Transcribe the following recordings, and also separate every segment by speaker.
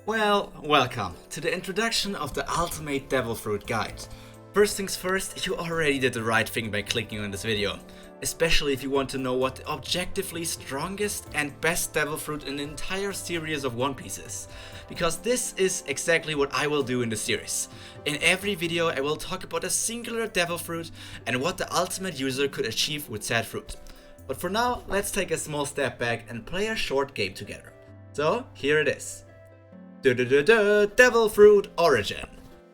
Speaker 1: Well, welcome to the introduction of the Ultimate Devil Fruit Guide. First things first, you already did the right thing by clicking on this video, especially if you want to know what the objectively strongest and best devil fruit in the entire series of One Piece is. Because this is exactly what I will do in the series. In every video I will talk about a singular devil fruit and what the ultimate user could achieve with said fruit. But for now, let's take a small step back and play a short game together. So, here it is. Devil Fruit Origin.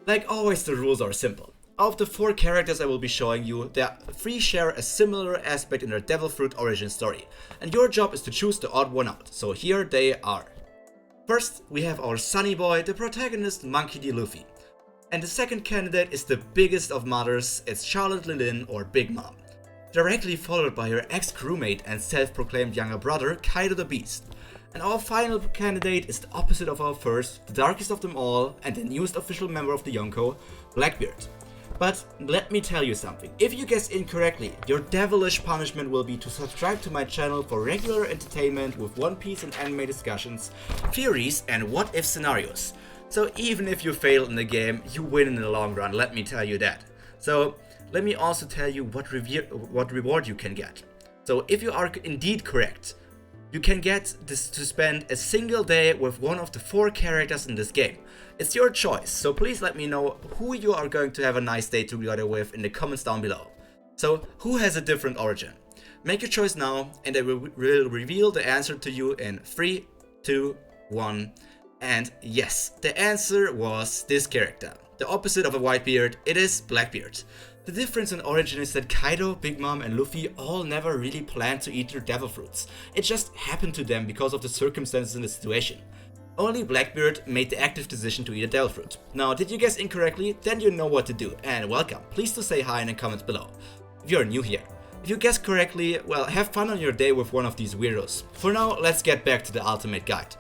Speaker 1: Like always, the rules are simple. Of the 4 characters I will be showing you, their 3 share a similar aspect in their Devil Fruit origin story, and your job is to choose the odd one out, so here they are. First, we have our sunny boy, the protagonist Monkey D. Luffy. And the second candidate is the biggest of mothers, it's Charlotte Lilin or Big Mom. Directly followed by her ex-crewmate and self-proclaimed younger brother, Kaido the Beast. And our final candidate is the opposite of our first, the darkest of them all, and the newest official member of the Yonko, Blackbeard. But let me tell you something, if you guess incorrectly, your devilish punishment will be to subscribe to my channel for regular entertainment with One Piece and anime discussions, theories and what-if scenarios. So even if you fail in the game, you win in the long run, let me tell you that. So let me also tell you what reward you can get. So if you are indeed correct, you can get this to spend a single day with one of the 4 characters in this game. It's your choice, so please let me know who you are going to have a nice day together with in the comments down below. So, who has a different origin? Make your choice now, and I will reveal the answer to you in 3, 2, 1. And yes, the answer was this character. The opposite of a Whitebeard, it is Blackbeard. The difference in origin is that Kaido, Big Mom and Luffy all never really planned to eat their devil fruits. It just happened to them because of the circumstances in the situation. Only Blackbeard made the active decision to eat a devil fruit. Now, did you guess incorrectly? Then you know what to do, and welcome. Please do say hi in the comments below, if you are new here. If you guessed correctly, well, have fun on your day with one of these weirdos. For now, let's get back to the ultimate guide.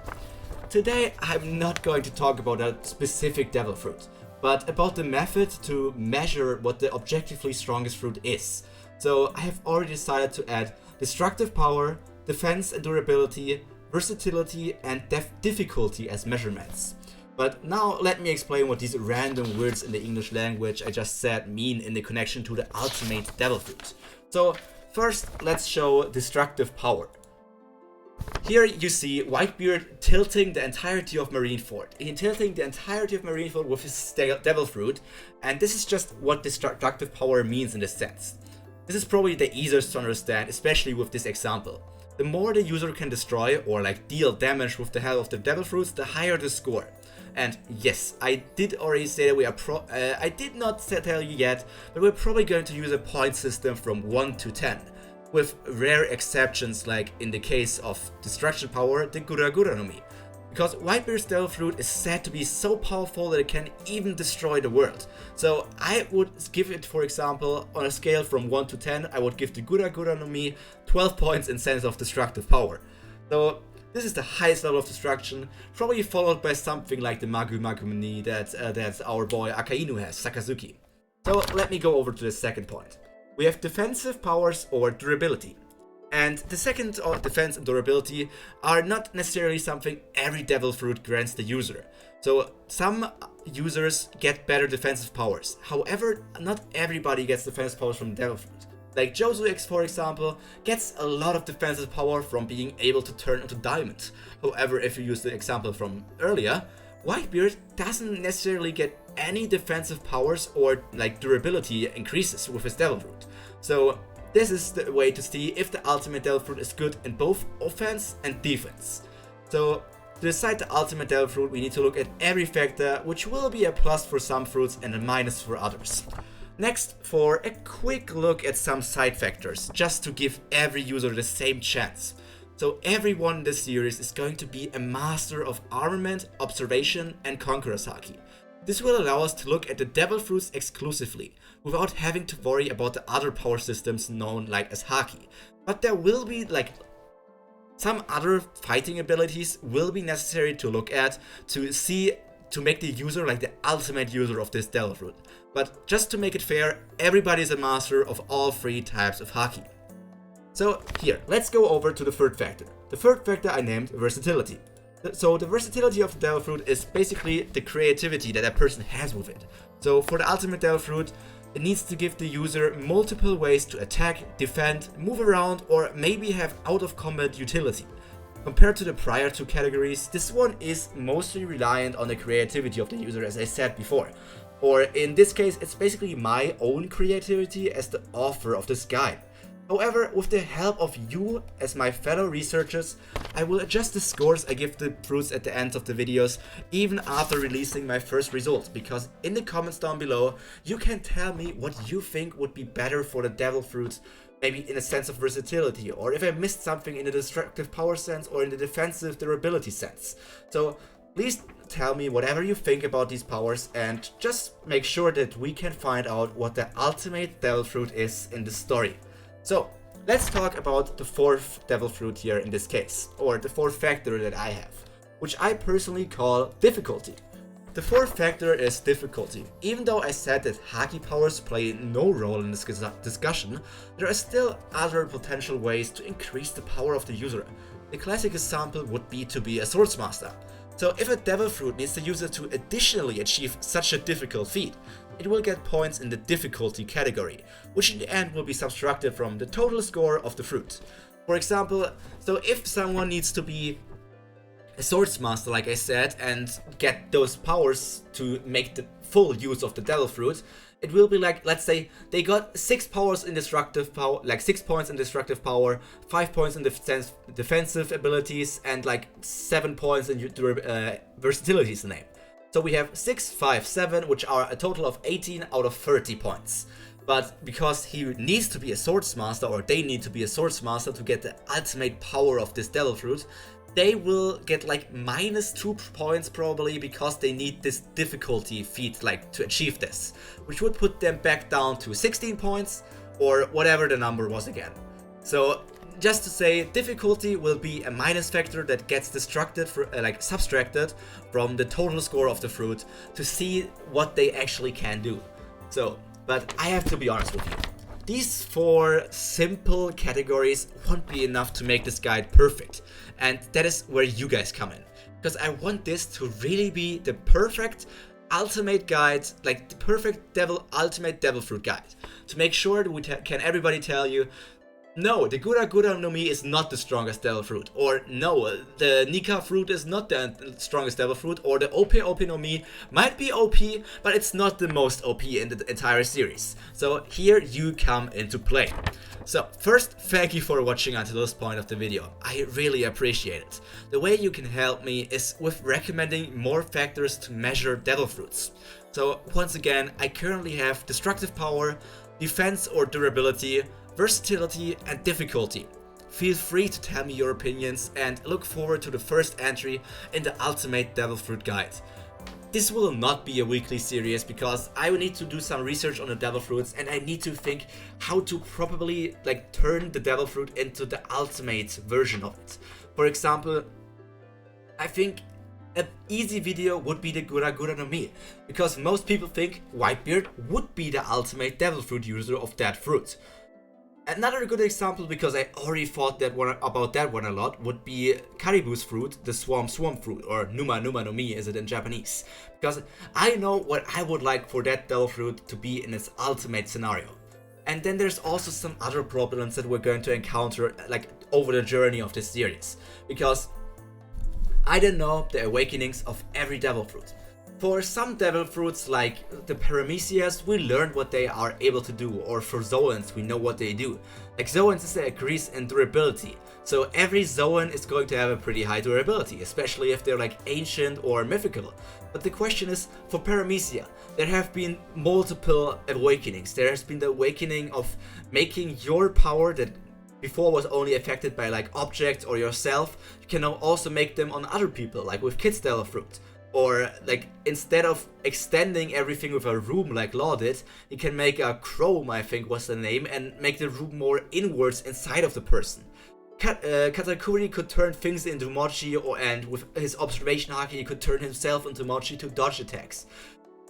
Speaker 1: Today, I'm not going to talk about a specific devil fruit, but about the method to measure what the objectively strongest fruit is. So I have already decided to add destructive power, defense and durability, versatility and difficulty as measurements. But now let me explain what these random words in the English language I just said mean in the connection to the ultimate devil fruit. So first, let's show destructive power. Here you see Whitebeard tilting the entirety of Marineford. He's tilting the entirety of Marineford with his devil fruit, and this is just what destructive power means in this sense. This is probably the easiest to understand, especially with this example. The more the user can destroy or deal damage with the help of the devil fruits, the higher the score. And yes, I did already say that we are I did not tell you yet, but we're probably going to use a point system from 1 to 10. With rare exceptions like in the case of destruction power, the Gura Gura no Mi. Because Whitebeard's devil fruit is said to be so powerful that it can even destroy the world. So I would give it, for example, on a scale from 1 to 10, I would give the Gura Gura no Mi 12 points in sense of destructive power. So this is the highest level of destruction, probably followed by something like the Magu Magu Ni that our boy Akainu has, Sakazuki. So let me go over to the second point. We have defensive powers or durability. And the second, defense and durability, are not necessarily something every devil fruit grants the user. So some users get better defensive powers. However, not everybody gets defensive powers from devil fruit. Like Jozu X, for example, gets a lot of defensive power from being able to turn into diamond. However, if you use the example from earlier, Whitebeard doesn't necessarily get any defensive powers or durability increases with his devil fruit. So this is the way to see if the ultimate devil fruit is good in both offense and defense. So to decide the ultimate devil fruit, we need to look at every factor, which will be a plus for some fruits and a minus for others. Next, for a quick look at some side factors, just to give every user the same chance. So everyone in this series is going to be a master of armament, observation and conqueror's haki. This will allow us to look at the devil fruits exclusively, without having to worry about the other power systems known as haki. But there will be some other fighting abilities will be necessary to look at to make the user the ultimate user of this devil fruit. But just to make it fair, everybody is a master of all 3 types of haki. So here, let's go over to the third factor. The third factor I named versatility. So the versatility of the devil fruit is basically the creativity that a person has with it. So for the ultimate devil fruit, it needs to give the user multiple ways to attack, defend, move around, or maybe have out of combat utility. Compared to the prior two categories, this one is mostly reliant on the creativity of the user, as I said before. Or in this case, it's basically my own creativity as the author of this guide. However, with the help of you as my fellow researchers, I will adjust the scores I give the fruits at the end of the videos, even after releasing my first results, because in the comments down below, you can tell me what you think would be better for the devil fruits, maybe in a sense of versatility, or if I missed something in the destructive power sense or in the defensive durability sense. So please tell me whatever you think about these powers, and just make sure that we can find out what the ultimate devil fruit is in the story. So let's talk about the fourth devil fruit here in this case, or the fourth factor that I have, which I personally call difficulty. The fourth factor is difficulty. Even though I said that haki powers play no role in this discussion, there are still other potential ways to increase the power of the user. The classic example would be to be a swordsmaster. So if a devil fruit needs the user to additionally achieve such a difficult feat, it will get points in the difficulty category, which in the end will be subtracted from the total score of the fruit. For example, so if someone needs to be a swordsmaster, like I said, and get those powers to make the full use of the devil fruit, it will be like, let's say they got 6 powers in destructive power, like 6 points in destructive power, 5 points in defensive abilities, and like 7 points in versatility is the name. So we have 6, 5, 7, which are a total of 18 out of 30 points. But because he needs to be a swordsmaster, or they need to be a swordsmaster to get the ultimate power of this devil fruit, they will get like -2 points probably, because they need this difficulty feat like to achieve this, which would put them back down to 16 points or whatever the number was again. So just to say, difficulty will be a minus factor that gets subtracted from the total score of the fruit to see what they actually can do. So, but I have to be honest with you. These 4 simple categories won't be enough to make this guide perfect, and that is where you guys come in, because I want this to really be the perfect ultimate guide, like the perfect ultimate devil fruit guide, to make sure that we can everybody tell you, no, the Gura Gura no Mi is not the strongest devil fruit, or no, the Nika fruit is not the strongest devil fruit, or the OP OP no Mi might be OP, but it's not the most OP in the entire series. So here you come into play. So first, thank you for watching until this point of the video. I really appreciate it. The way you can help me is with recommending more factors to measure devil fruits. So once again, I currently have destructive power, defense or durability, versatility and difficulty. Feel free to tell me your opinions, and look forward to the first entry in the Ultimate Devil Fruit Guide. This will not be a weekly series because I will need to do some research on the devil fruits, and I need to think how to properly turn the devil fruit into the ultimate version of it. For example, I think an easy video would be the Gura Gura no Mi, because most people think Whitebeard would be the ultimate devil fruit user of that fruit. Another good example, because I already thought about that one a lot, would be Caribou's fruit, the Swamp fruit, or Numa Numa no Mi is it in Japanese, because I know what I would like for that devil fruit to be in its ultimate scenario. And then there's also some other problems that we're going to encounter over the journey of this series, because I don't know the awakenings of every devil fruit. For some devil fruits like the Paramecias, we learned what they are able to do, or for Zoans we know what they do. Like Zoans is a increase in durability, so every Zoan is going to have a pretty high durability, especially if they're ancient or mythical. But the question is, for Paramecia, there have been multiple awakenings. There has been the awakening of making your power that before was only affected by objects or yourself, you can now also make them on other people, like with Kid's devil fruit. Or instead of extending everything with a room like Law did, you can make a chrome, I think was the name, and make the room more inwards inside of the person. Katakuri could turn things into Mochi, and with his observation haki he could turn himself into Mochi to dodge attacks.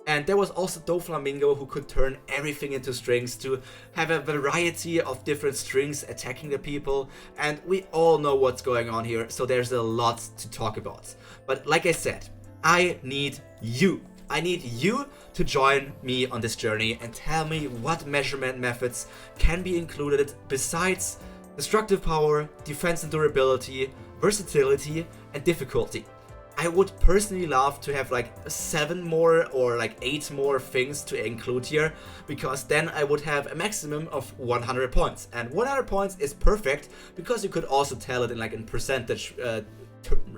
Speaker 1: And there was also Doflamingo, who could turn everything into strings to have a variety of different strings attacking the people. And we all know what's going on here, so there's a lot to talk about. But like I said, I need you. I need you to join me on this journey and tell me what measurement methods can be included besides destructive power, defense and durability, versatility, and difficulty. I would personally love to have like 7 more or like 8 more things to include here, because then I would have a maximum of 100 points. And 100 points is perfect because you could also tell it in like in percentage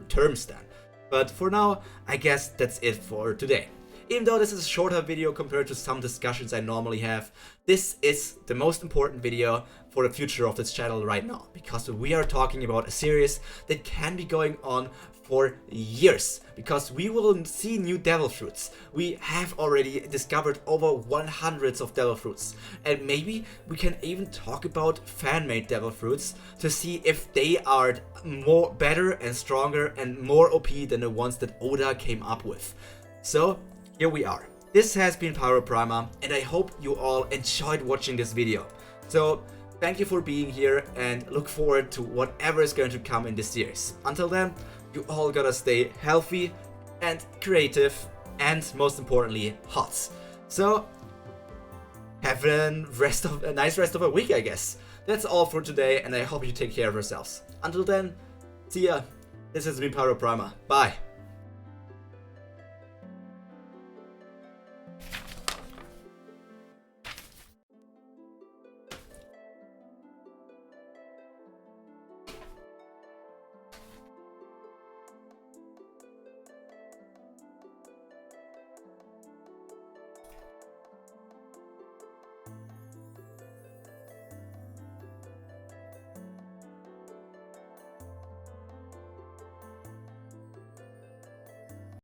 Speaker 1: terms then. But for now, I guess that's it for today. Even though this is a shorter video compared to some discussions I normally have, this is the most important video for the future of this channel right now, because we are talking about a series that can be going on for years, because we will see new devil fruits. We have already discovered over 100 of devil fruits, and maybe we can even talk about fan-made devil fruits to see if they are more better and stronger and more OP than the ones that Oda came up with. So here we are. This has been Pyro Prima, and I hope you all enjoyed watching this video. So thank you for being here, and look forward to whatever is going to come in this series. Until then, you all gotta stay healthy and creative, and most importantly, hot. So have a nice rest of a week, I guess. That's all for today, and I hope you take care of yourselves. Until then, see ya. This has been Pyro Prima. Bye.